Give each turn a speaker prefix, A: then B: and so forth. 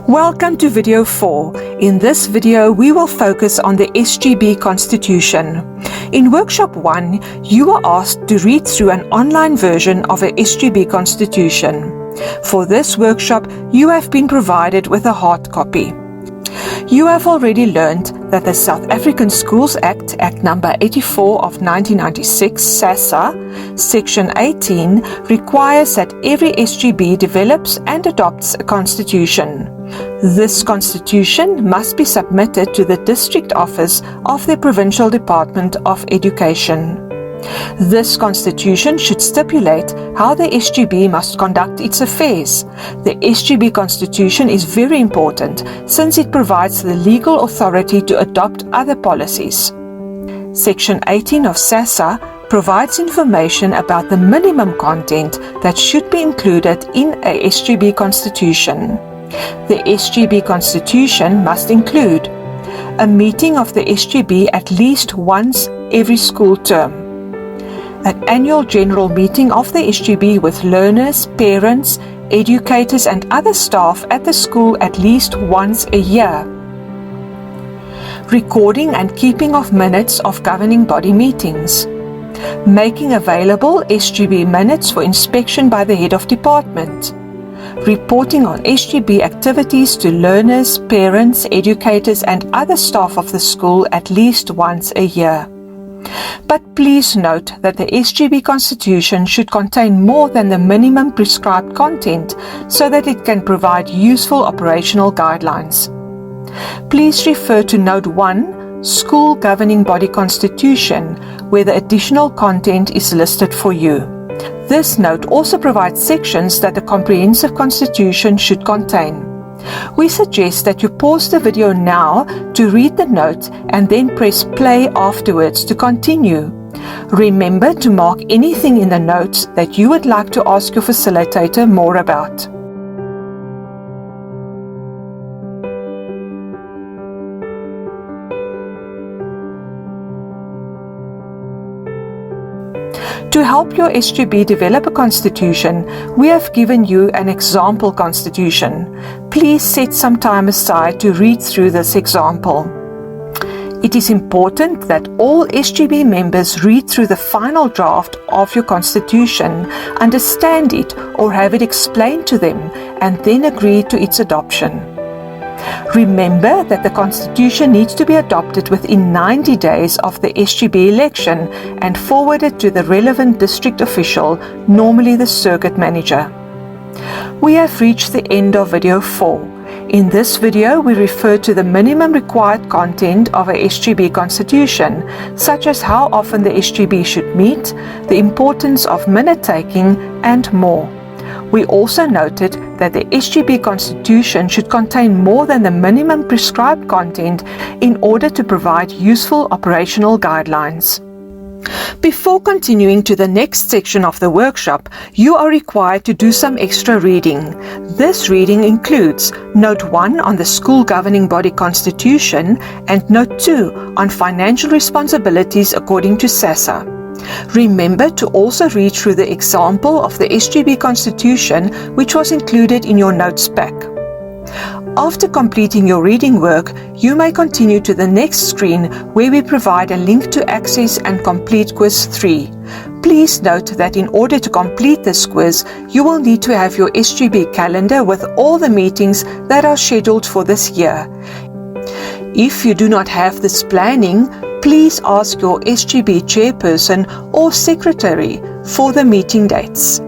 A: Welcome to video 4. In this video, we will focus on the SGB Constitution. In workshop 1, you are asked to read through an online version of a SGB Constitution. For this workshop, you have been provided with a hard copy. You have already learned that the South African Schools Act, Act number 84 of 1996, SASSA, Section 18, requires that every SGB develops and adopts a constitution. This constitution must be submitted to the district office of the Provincial Department of Education. This constitution should stipulate how the SGB must conduct its affairs. The SGB Constitution is very important since it provides the legal authority to adopt other policies. Section 18 of SASSA provides information about the minimum content that should be included in a SGB Constitution. The SGB Constitution must include a meeting of the SGB at least once every school term, an annual general meeting of the SGB with learners, parents, educators and other staff at the school at least once a year, recording and keeping of minutes of governing body meetings, making available SGB minutes for inspection by the head of department, reporting on SGB activities to learners, parents, educators and other staff of the school at least once a year. But please note that the SGB Constitution should contain more than the minimum prescribed content so that it can provide useful operational guidelines. Please refer to Note 1, School Governing Body Constitution, where the additional content is listed for you. This note also provides sections that the comprehensive constitution should contain. We suggest that you pause the video now to read the note and then press play afterwards to continue. Remember to mark anything in the notes that you would like to ask your facilitator more about. To help your SGB develop a constitution, we have given you an example constitution. Please set some time aside to read through this example. It is important that all SGB members read through the final draft of your constitution, understand it or have it explained to them, and then agree to its adoption. Remember that the Constitution needs to be adopted within 90 days of the SGB election and forwarded to the relevant district official, normally the circuit manager. We have reached the end of video 4. In this video, we refer to the minimum required content of a SGB Constitution, such as how often the SGB should meet, the importance of minute taking, and more. We also noted that the SGB Constitution should contain more than the minimum prescribed content in order to provide useful operational guidelines. Before continuing to the next section of the workshop, you are required to do some extra reading. This reading includes Note 1 on the School Governing Body Constitution and Note 2 on financial responsibilities according to SASSA. Remember to also read through the example of the SGB Constitution, which was included in your notes pack. After completing your reading work, you may continue to the next screen where we provide a link to access and complete Quiz 3. Please note that in order to complete this quiz, you will need to have your SGB calendar with all the meetings that are scheduled for this year. If you do not have this planning, please ask your SGB chairperson or secretary for the meeting dates.